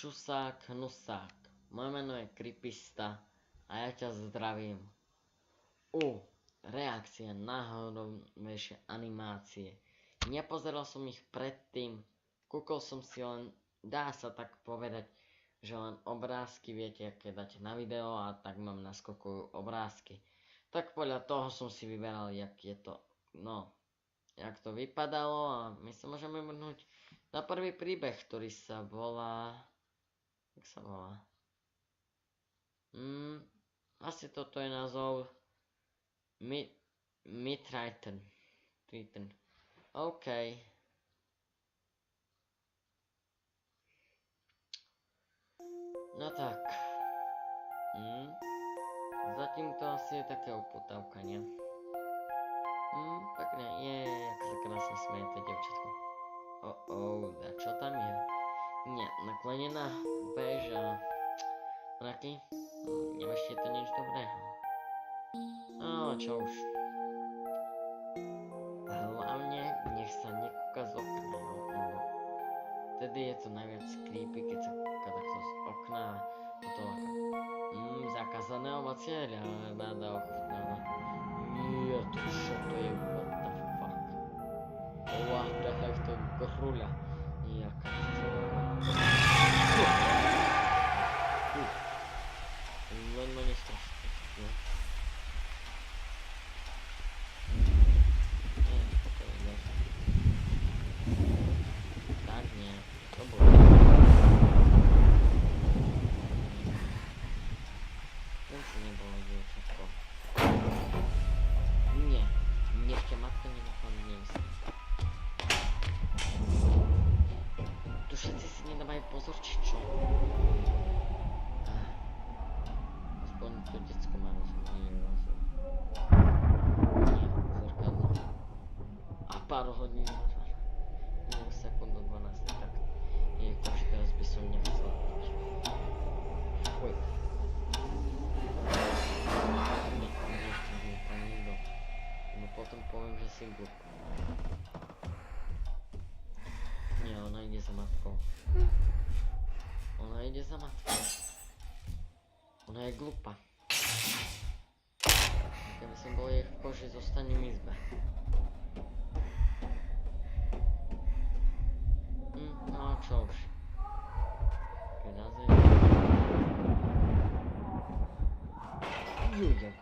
čusák, hnusák. Moje meno je Creepesta a ja ťa zdravím. Reakcia na najnovšie animácie. Nepozeral som ich predtým, kúkol som si len, dá sa tak povedať, že len obrázky, viete, aké dáte na video a tak mám naskokujú obrázky. Tak podľa toho som si vyberal, jak je to, jak to vypadalo a my sa môžeme vrhnúť na prvý príbeh, ktorý sa volá... Jak sa volá? Asi toto je názov Triton. OK. No tak. Zatím to asi je také upútavka, nie? Pekne, jak sa krásne smeje to dievčatko. A čo tam je? Nie, naklonená väža. Taký? Nemáš to nič dobrého. No, čo už. Hlavne nech sa nekúka z okna, lebo vtedy je to najviac creepy, keď sa kúka takto z okna a potom ako zakázané ovocie, rada ochutnáva. To čo to je, what the fuck? What the heck, to je gruľa. Jaká len ma nestrašte. Tak nie, to bolo. Ten si nebolo dievčatko. Nie, nech ťa matka nenechám nemyslí. Tu všetci si nedávajú pozor, či čo? Aspoň to decko má rozum, nie je rozum. Nie, zrkadlo. A pár hodín, sekundu 12, tak je každý raz by som nechcel byť. No potom poviem, že si glúb. Nie, ona ide za matkou. Ona je glupa. Keby som bol jej v koži, zostanem v izbe. No čo už. Keď nazviem. Jak chodil.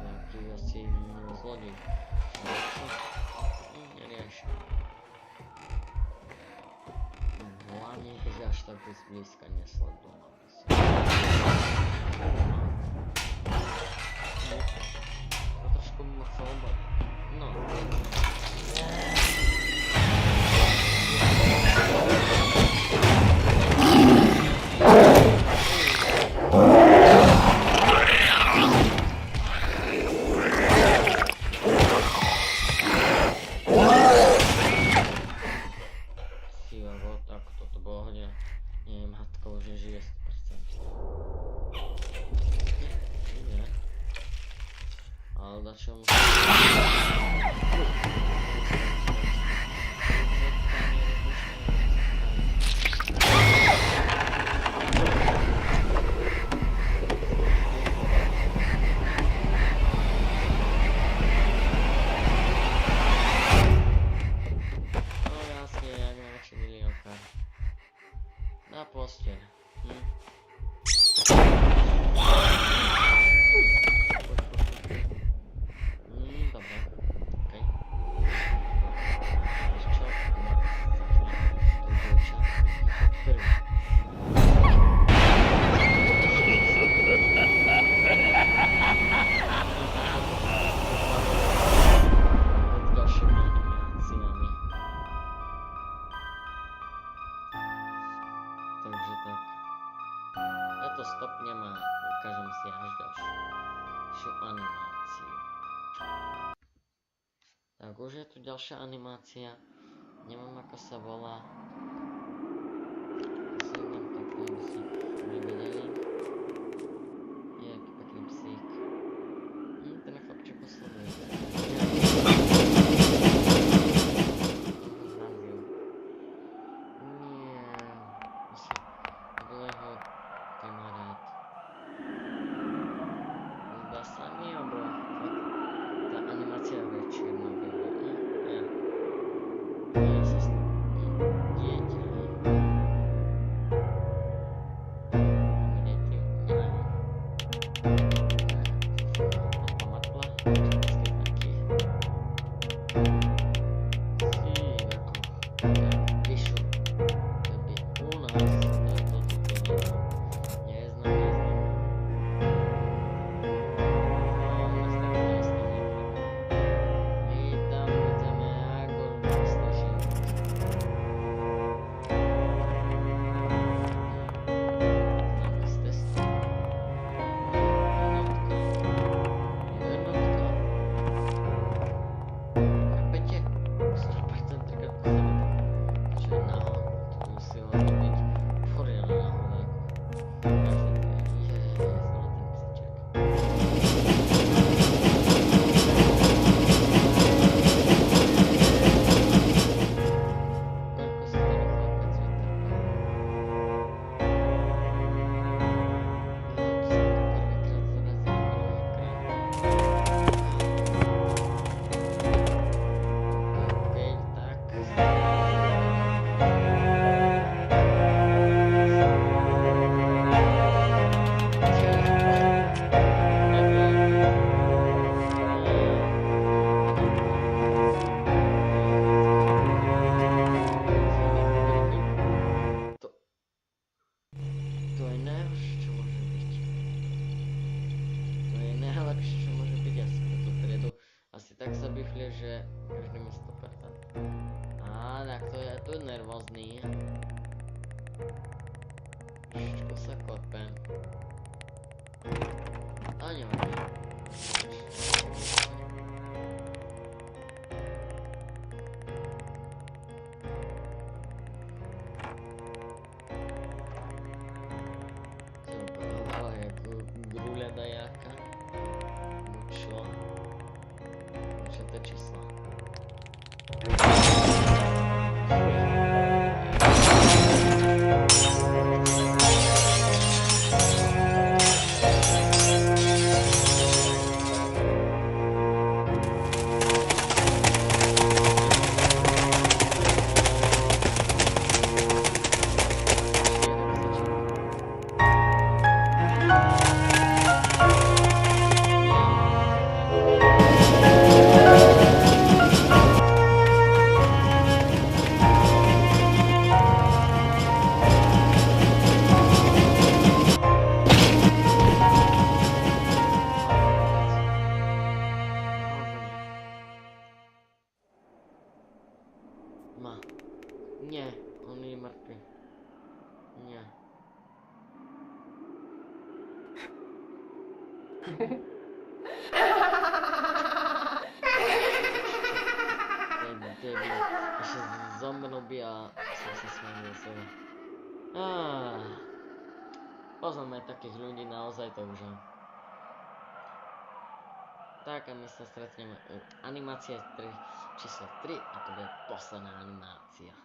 Nejaký asi zlodej. Nerieš. Hlavne, keď až tak zblízka nesledujem. To trošku ma chcel obať. No. Na posteľ. Dobre, okej. Vieš čo? Prvý. Ďalšími animáciami. Takže tak. Ja to stopnem a ukážem si až ďalšiu animáciu. Tak už je tu ďalšia animácia. Neviem ako sa volá. Si len takto, aby si nevedeli. Je aký pekný psík. Ten chlapček posleduje. Nie. To muselo byť poriadne náhoda. Že každý má 100%. Tak to je tu nervózny. Trošičku sa kopem. Ale nevadí. Hlava je gruľa dajáka. Čo? Čo to je číslo? Nie, on je mŕtvy. Nie. Debil. Ešte zomrel by a som sa smiel do seba. Poznáme takých ľudí, naozaj to už. Tak a my sa stretneme u animácie číslo 3 a to bude posledná animácia.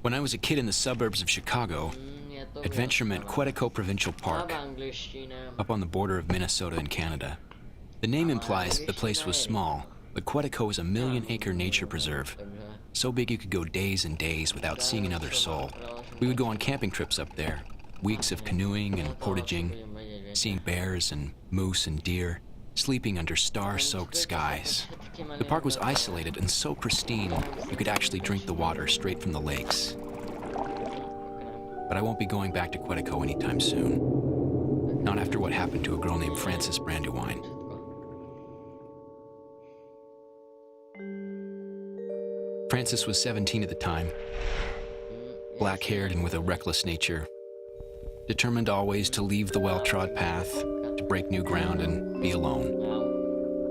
When I was a kid in the suburbs of Chicago, adventure meant Quetico Provincial Park, up on the border of Minnesota and Canada. The name implies the place was small, but Quetico is a 1,000,000-acre nature preserve, so big you could go days and days without seeing another soul. We would go on camping trips up there, weeks of canoeing and portaging, seeing bears and moose and deer, sleeping under star-soaked skies. The park was isolated and so pristine, you could actually drink the water straight from the lakes. But I won't be going back to Quetico anytime soon. Not after what happened to a girl named Frances Brandywine. Frances was 17 at the time, black-haired and with a reckless nature, determined always to leave the well-trod path, to break new ground and be alone.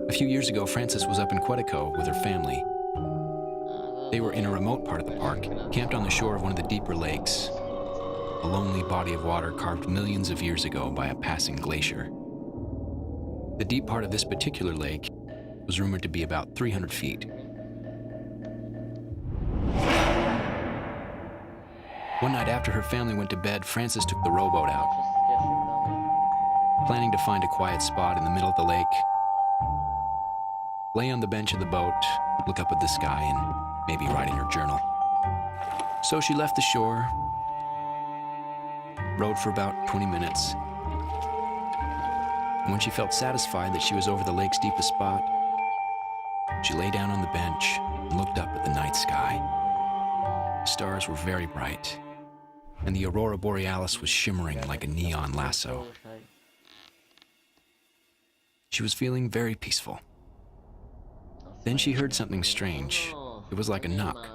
A few years ago, Frances was up in Quetico with her family. They were in a remote part of the park, camped on the shore of one of the deeper lakes, a lonely body of water carved millions of years ago by a passing glacier. The deep part of this particular lake was rumored to be about 300 feet. One night after her family went to bed, Frances took the rowboat out, planning to find a quiet spot in the middle of the lake, lay on the bench of the boat, look up at the sky, and maybe write in her journal. So she left the shore, rowed for about 20 minutes, and when she felt satisfied that she was over the lake's deepest spot, she lay down on the bench and looked up at the night sky. The stars were very bright, and the aurora borealis was shimmering like a neon lasso. She was feeling very peaceful. Then she heard something strange. It was like a knock.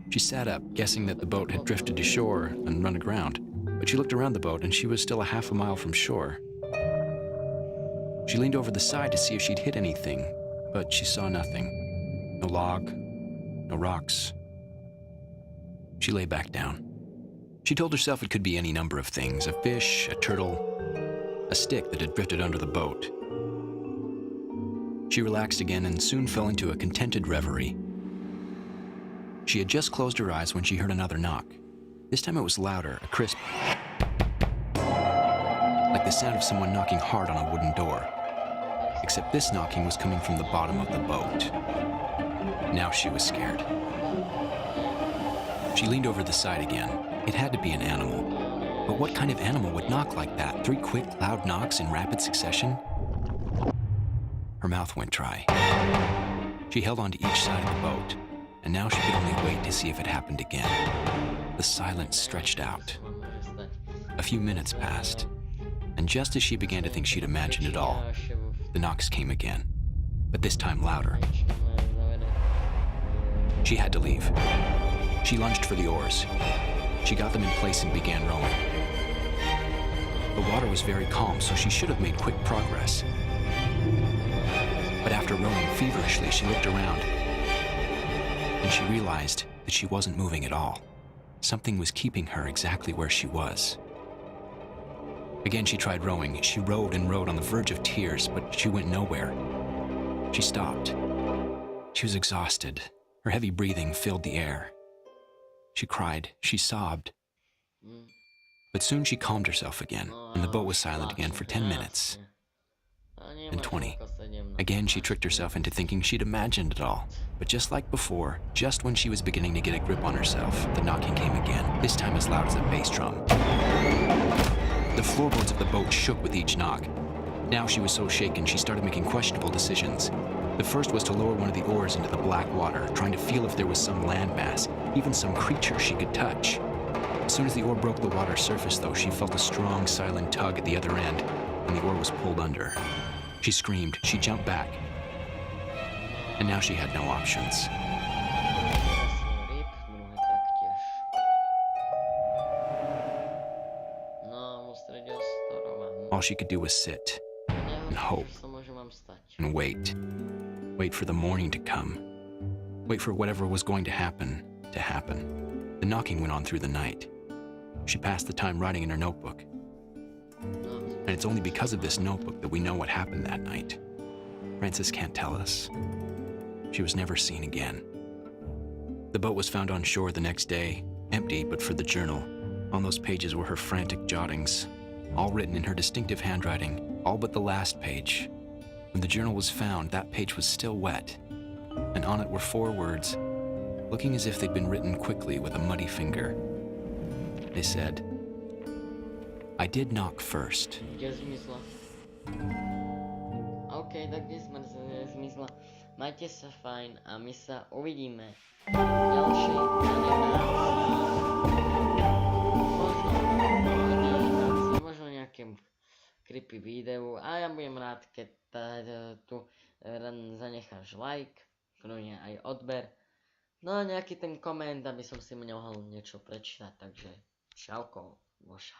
She sat up, guessing that the boat had drifted to shore and run aground, but she looked around the boat and she was still a half a mile from shore. She leaned over the side to see if she'd hit anything, but she saw nothing. No log, no rocks. She lay back down. She told herself it could be any number of things: a fish, a turtle, a stick that had drifted under the boat. She relaxed again and soon fell into a contented reverie. She had just closed her eyes when she heard another knock. This time it was louder, a crisp, like the sound of someone knocking hard on a wooden door. Except this knocking was coming from the bottom of the boat. Now she was scared. She leaned over the side again. It had to be an animal. But what kind of animal would knock like that? 3 quick, loud knocks in rapid succession? Her mouth went dry. She held on to each side of the boat, and now she could only wait to see if it happened again. The silence stretched out. A few minutes passed, and just as she began to think she'd imagined it all, the knocks came again, but this time louder. She had to leave. She lunged for the oars. She got them in place and began rowing. The water was very calm, so she should have made quick progress. But after rowing feverishly, she looked around, and she realized that she wasn't moving at all. Something was keeping her exactly where she was. Again, she tried rowing. She rowed and rowed on the verge of tears, but she went nowhere. She stopped. She was exhausted. Her heavy breathing filled the air. She cried. She sobbed. But soon she calmed herself again, and the boat was silent again for 10 minutes. And 20. Again, she tricked herself into thinking she'd imagined it all. But just like before, just when she was beginning to get a grip on herself, the knocking came again, this time as loud as a bass drum. The floorboards of the boat shook with each knock. Now she was so shaken, she started making questionable decisions. The first was to lower one of the oars into the black water, trying to feel if there was some landmass, even some creature she could touch. As soon as the oar broke the water's surface, though, she felt a strong, silent tug at the other end, and the oar was pulled under. She screamed, she jumped back, and now she had no options. All she could do was sit, and hope, and wait. Wait for the morning to come. Wait for whatever was going to happen. The knocking went on through the night. She passed the time writing in her notebook. And it's only because of this notebook that we know what happened that night. Frances can't tell us. She was never seen again. The boat was found on shore the next day, empty but for the journal. On those pages were her frantic jottings, all written in her distinctive handwriting, all but the last page. When the journal was found, that page was still wet, and on it were 4 words, looking as if they'd been written quickly with a muddy finger. They said, "I did knock first." OK, tak dnes sme nezmysla. Majte sa fajn a my sa uvidíme v ďalšej animácii. Možno nejakém creepy videu a ja budem rád, keď tu zanecháš like, kľudne aj odber. No a nejaký ten koment, aby som si mohol niečo prečítať, takže čauko, voša.